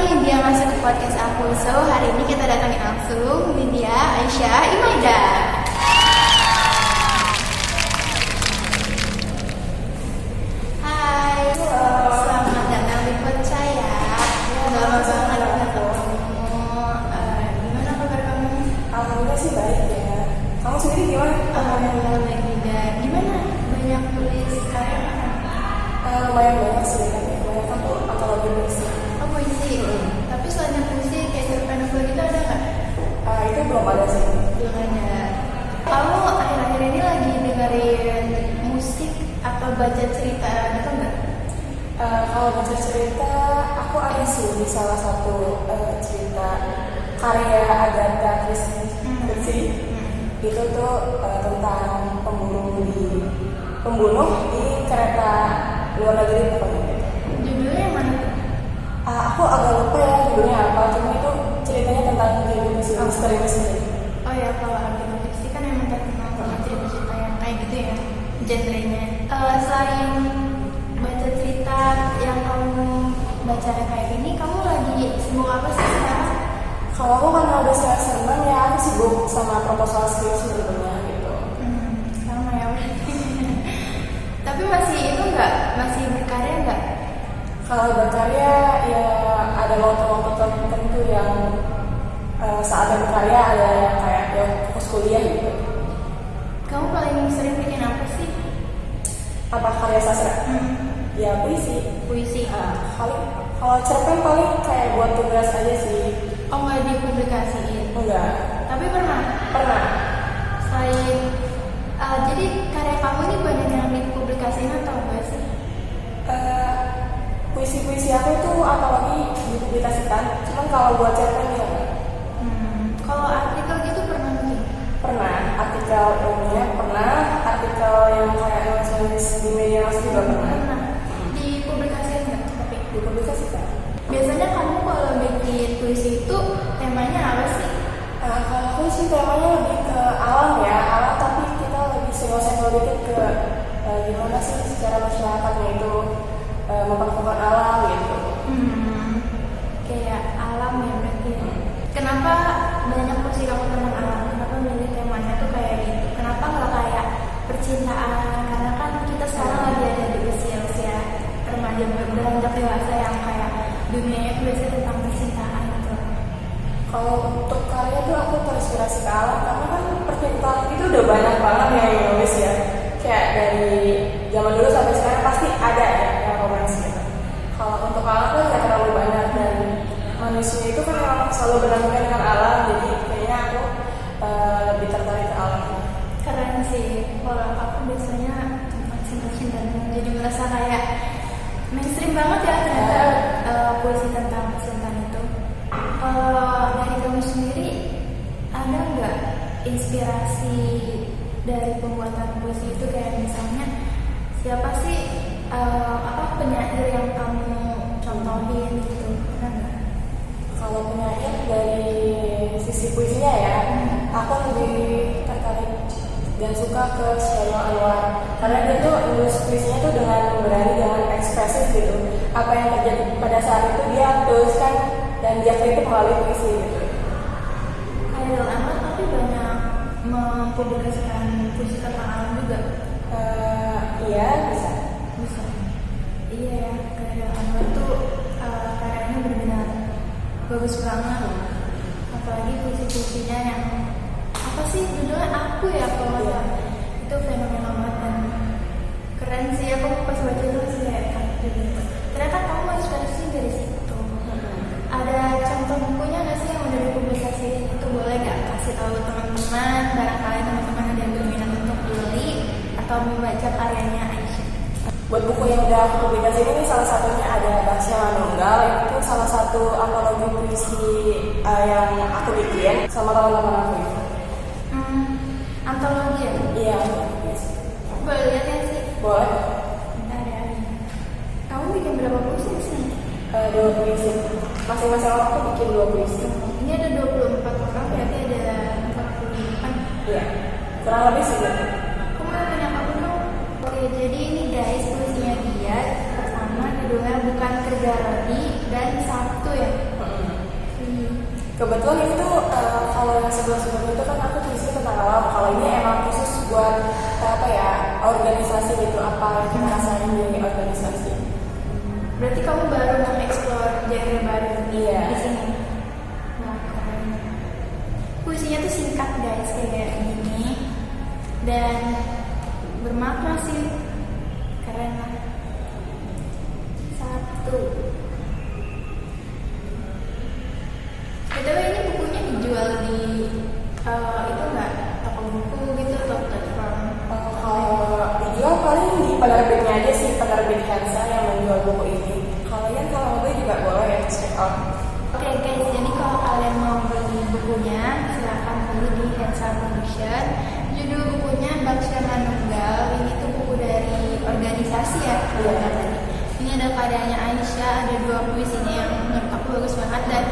nih dia masuk ke podcast aku. So hari ini kita datangin langsung Lydia, Aisyah, Imaida. Hai, selamat datang di podcast saya. Lama banget ketemu. Gimana kabar kamu? Alhamdulillah sih baik ya. Kamu sendiri gimana? Alhamdulillah baik juga. Gimana? Banyak tulis karya mana? Lumayan banyak sih, tapi kebanyakan tuh antologi puisi. Oh puisi. Tapi selain puisi kayak cerpen novel gitu ada nggak? Itu belum ada sih. Belum ada. Kamu akhir-akhir ini lagi dengerin musik atau baca cerita gitu nggak? Kalau baca cerita, aku ada sih di salah satu cerita karya Agatha Christie. Itu tuh tentang pembunuh di kereta luar negeri pokoknya. Judulnya yang mana? Aku agak lupa ya judulnya apa, cuma itu ceritanya tentang misteri. Oh ya, kalau Agatha Christie kan emang terkenal sama cerita-cerita yang kayak gitu ya, genrenya. Selain baca cerita yang kamu baca kayak gini, kamu lagi sibuk apa sih sekarang? Kalau aku kan udah semester 6 ya, aku sibuk sama proposal skripsi sebetulnya gitu. Sama ya berarti. Tapi masih itu nggak? Masih berkarya nggak? Kalau berkarya ya ada waktu-waktu tertentu yang saat berkarya ada yang kayak ya fokus kuliah gitu. Kamu paling sering bikin apa sih? Apa karya sastra? Ya puisi. Puisi. Kalau cerpen paling kayak buat tugas aja sih. Oh nggak dipublikasiin? Enggak. Tapi pernah? Pernah. Selain jadi karya kamu ini banyak yang dipublikasiin atau enggak sih? Puisi-puisi aku itu apalagi dipublikasikan. Cuman kalau buat cerpen ya enggak. Kalau artikel gitu pernah bikin? Pernah. Artikel ilmiah pernah. Artikel yang kayak nulis di media massa juga pernah. Dipublikasiin nggak? Tapi Dipublikasikan. biasanya kamu kalau bikin puisi itu temanya apa sih? Kalau aku sih temanya lebih ke alam ya, alam tapi kita lebih senggol-senggol dikit ke gimana sih secara masyarakatnya itu memperlakukan alam gitu. Kayak alam ya berarti. Kenapa banyak puisi kamu tentang alam? Kenapa milih temanya tuh kayak gitu? Kenapa nggak kayak percintaan? Karena kan kita sekarang lagi ada di usia remaja beranjak dewasa yang kayak dunianya itu biasanya tentang percintaan gitu. Kalau untuk karya tuh aku terinspirasi ke alam karena kan percintaan itu udah banyak banget yang nulis ya. Kayak dari zaman dulu sampai sekarang pasti ada ya yang romans gitu. Kalau untuk alam tuh nggak terlalu banyak dan manusia itu kan memang selalu berdampingan dengan alam, jadi kayaknya aku lebih tertarik ke alam. Keren sih. Kalau aku biasanya tentang cinta-cintaan, jadi merasa kayak mainstream banget ya ternyata puisi tentang percintaan itu. Kalau dari kamu sendiri ada nggak inspirasi dari pembuatan puisi itu, kayak misalnya siapa sih penyair yang kamu contohin gitu? Ada nggak? Kalau penyair dari sisi puisinya ya, aku lebih tertarik dan suka ke Syairul Anwar karena dia tuh nulis puisinya tuh dengan berani, dengan ekspresif gitu. Apa yang terjadi pada saat itu dia tuliskan dan dia kritik melalui puisi gitu. Syairul Anwar tapi banyak mempublikasikan puisi tentang alam juga. Iya bisa. Iya ya, Syairul Anwar tuh karyanya benar-benar bagus banget. Apalagi puisi-puisinya yang apa sih judulnya, aku ya kalau nggak salah. Itu fenomena banget dan keren sih. Aku pas baca itu sih kayak gitu. Ternyata kamu inspirasi dari situ. Ada contoh bukunya nggak sih yang udah dipublikasiin? Itu boleh nggak kasih tahu teman-teman, barangkali teman-teman ada yang berminat untuk beli atau membaca karyanya Aisyah. Buat buku yang udah aku publikasiin ini salah satunya ada Baksya Manunggal, itu salah satu antologi puisi yang aku bikin sama teman-teman aku itu. Antologi ya? Iya. Boleh lihat ya sih? Boleh. Bentar ya. Kamu bikin berapa puisi di sini? 2 puisi. Masing-masing orang tuh bikin 2 puisi. Ini ada 24 orang, berarti ada 48. Iya. Kurang lebih sih. Aku mau punya kamu dong. Oke, jadi ini guys puisinya dia. Pertama judulnya Bukan Kerja Rodi dan Sabtu ya. Kebetulan ini tuh kalau yang sebelum-sebelumnya itu kan aku tulisnya tentang alam. Kalau ini emang khusus buat apa ya, organisasi gitu, apa yang kita rasain di organisasi. Berarti kamu baru mengeksplor genre baru Iya. di sini. Wah, keren. Puisinya tuh singkat guys, kayak gini, dan bermakna sih. Keren lah. 1. Btw ini bukunya dijual di itu nggak, toko buku gitu atau platform? Kalau dijual paling di penerbitnya aja sih, penerbit Hansa yang menjual buku ini. Kalian kalau mau beli juga boleh ya, check out. Oke guys, jadi kalau kalian mau beli bukunya, silahkan beli di Hansa Publisher. Judul bukunya Baksya Manunggal. Ini tuh buku dari organisasi ya, kalau nggak tadi. Ini ada karyanya Aisyah, ada 2 puisinya yang menurut aku bagus banget dan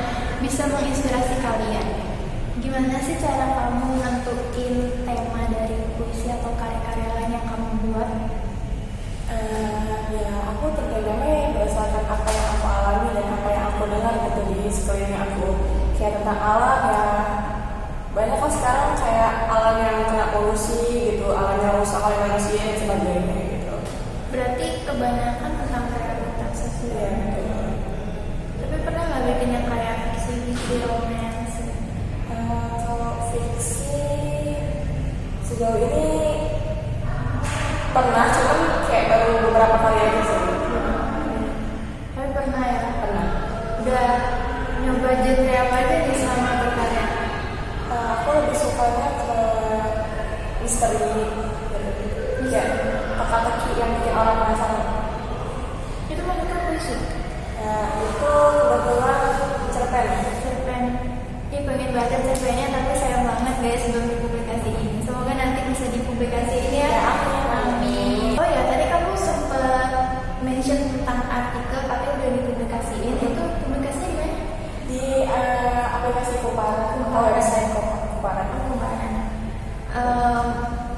bisa menginspirasi kalian. Gimana sih cara kamu nentuin tema dari puisi atau karya-karya lain yang kamu buat? Ya aku terkadangnya berdasarkan apa yang aku alami dan apa yang aku dengar gitu di sekeliling aku. Kayak tentang alam ya, banyak kan sekarang kayak alam yang kena polusi gitu, alam yang rusak oleh manusia dan sebagainya gitu. Berarti kebanyakan tentang realitas sosial. Iya. Tapi pernah nggak bikin yang kayak fiksi romance? Kalau fiksi sejauh ini pernah, cuman kayak baru beberapa kali aja sih. Tapi pernah ya? Pernah. Udah nyoba genre apa aja nih selama berkarya? Aku lebih sukanya ke misteri, kayak teka-teki yang bikin orang penasaran. Itu maksudnya puisi? Itu kebetulan cerpen. Cerpen. Ini pengen baca cerpennya tapi sayang banget guys belum dipublikasiin. Semoga nanti bisa dipublikasiin ya. Ya, amin. Oh ya, tadi kamu sempat mention tentang artikel tapi udah dipublikasiin. Itu publikasinya di mana? Di aplikasi Kumparan atau website Kumparan. Kumparan.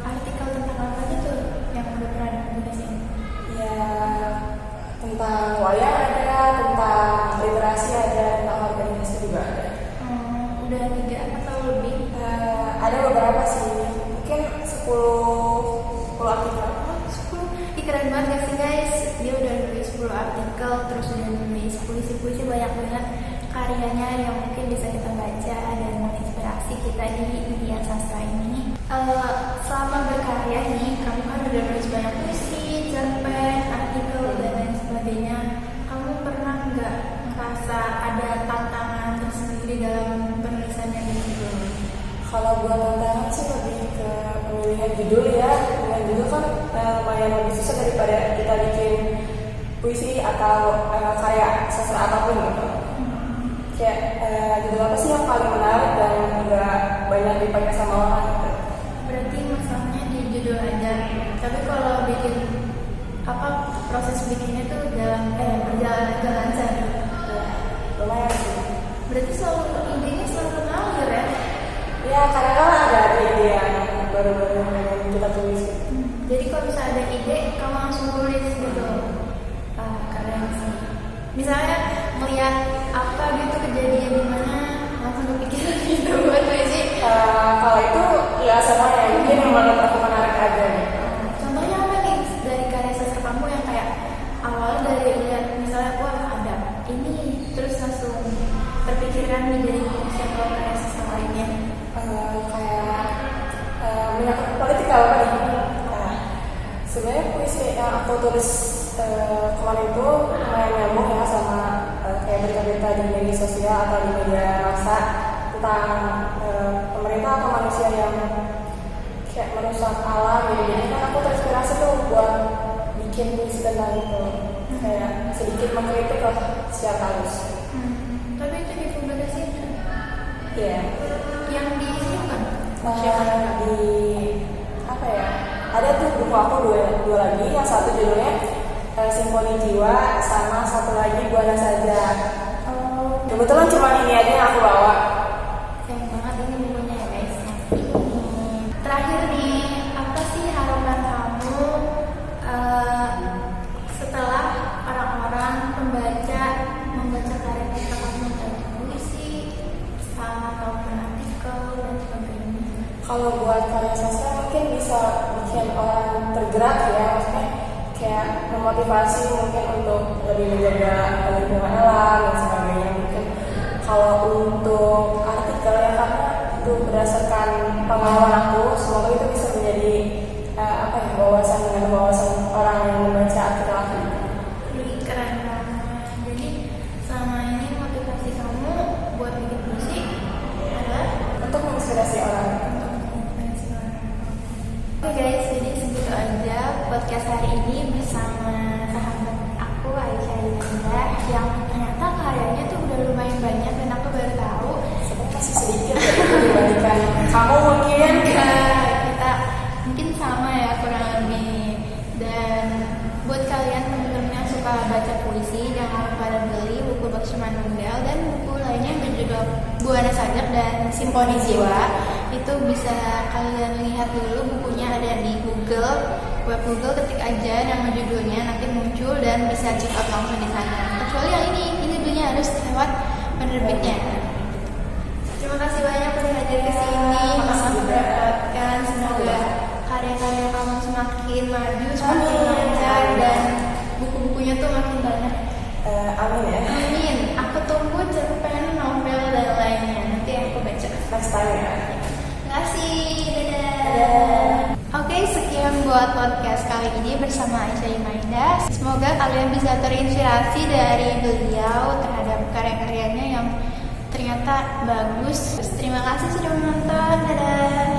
Artikel tentang apa aja tuh yang udah pernah dipublikasiin? Ya, tentang wayang ada, tentang literasi ada, tentang organisasi juga ada. Udah 3 atau lebih? Ada beberapa sih, mungkin 10 artikel. 10. Ih, keren banget gak sih guys? Dia udah nulis 10 artikel, terus udah nulis puisi-puisi banyak banget karyanya yang mungkin bisa kita baca dan menginspirasi kita di dunia sastra ini. Selama berkarya nih, kamu kan udah nulis banyak puisi, cerpen, artikel dan lain sebagainya. Kamu pernah nggak ngerasa ada tantangan tersendiri dalam penulisannya gitu? Kalau buat tantangan sih lebih ke pemilihan judul ya. Pemilihan judul kan lumayan lebih susah daripada kita bikin puisi atau karya sastra apapun gitu. Kayak judul apa sih yang paling menarik dan nggak banyak dipakai sama orang gitu. Berarti masalahnya di judul aja. Tapi kalau bikin proses bikinnya tuh dalam berjalan aja lancar. Ya, lumayan sih. Berarti idenya selalu mengalir ya? Ya kadang-kadang ada ide yang baru-baru yang kita tulis. Jadi kalau misalnya ada ide, kamu langsung tulis gitu. Keren sih. Misalnya melihat apa gitu kejadian di mana, langsung kepikiran gitu buat puisi. Kalau itu ya semuanya mungkin yang menurut aku menarik aja. Contohnya apa nih dari karya sastra kamu yang kayak awalnya dari lihat misalnya wah ada ini, terus langsung terpikirkan menjadi puisi atau karya sastra lainnya? Kayak menyangkut politik apa nih? Sebenarnya puisi yang aku tulis kemarin itu lumayan nyambung ya sama kayak berita-berita di media sosial atau di media massa tentang pemerintah atau manusia yang kayak merusak alam gitu. Jadi kan aku terinspirasi tuh buat bikin puisi tentang itu, kayak sedikit mengkritik lah secara halus. Tapi itu dipublikasikan? Iya. Yang di sini kan? Di apa ya? Ada tuh buku aku dua lagi, yang satu judulnya Simfoni Jiwa, sama satu lagi Buana Saja. Kebetulan cuma ini aja yang aku bawa. Keren banget ini bukunya ya guys. Terakhir nih, apa sih harapan kamu setelah orang-orang membaca karya kamu entah itu puisi, bikin orang tergerak ya, maksudnya kayak memotivasi mungkin untuk lebih menjaga lingkungan alam dan sebagainya. Mungkin kalau untuk artikel ya, karena itu berdasarkan pengalaman aku, semoga itu bisa menjadi wawasan orang yang membaca artikel aku. Jadi keren banget. Jadi selama ini motivasi kamu buat bikin puisi adalah Untuk menginspirasi orang. Oke guys, jadi segitu aja podcast hari ini bersama sahabat aku Aisyah Indah yang ternyata karyanya tuh udah lumayan banyak dan aku baru tahu. Sebenarnya masih sedikit ya dibandingkan kamu mungkin. Kita mungkin sama ya kurang lebih. Dan buat kalian teman-teman yang suka baca puisi, jangan lupa beli buku Baksuman Nunggal dan buku lainnya berjudul Buana Sajak dan Simponi Jiwa. Itu bisa kalian lihat dulu, bukunya ada di Google, web Google, ketik aja nama judulnya nanti muncul dan bisa check out langsung di sana. Kecuali yang ini dulunya harus lewat penerbitnya. Terima kasih banyak udah hadir ke sini. Mendapatkan semoga karya-karya kamu semakin maju, semakin lancar dan buku-bukunya tuh makin banyak. Amin ya. Amin. Aku tunggu cerpen, novel dan lainnya. Nanti aku baca. Next time ya. Terima kasih. Dadah. Oke, sekian buat podcast kali ini bersama Aisyah Imaida. Semoga kalian bisa terinspirasi dari beliau terhadap karya-karyanya yang ternyata bagus. Terima kasih sudah menonton. Dadah.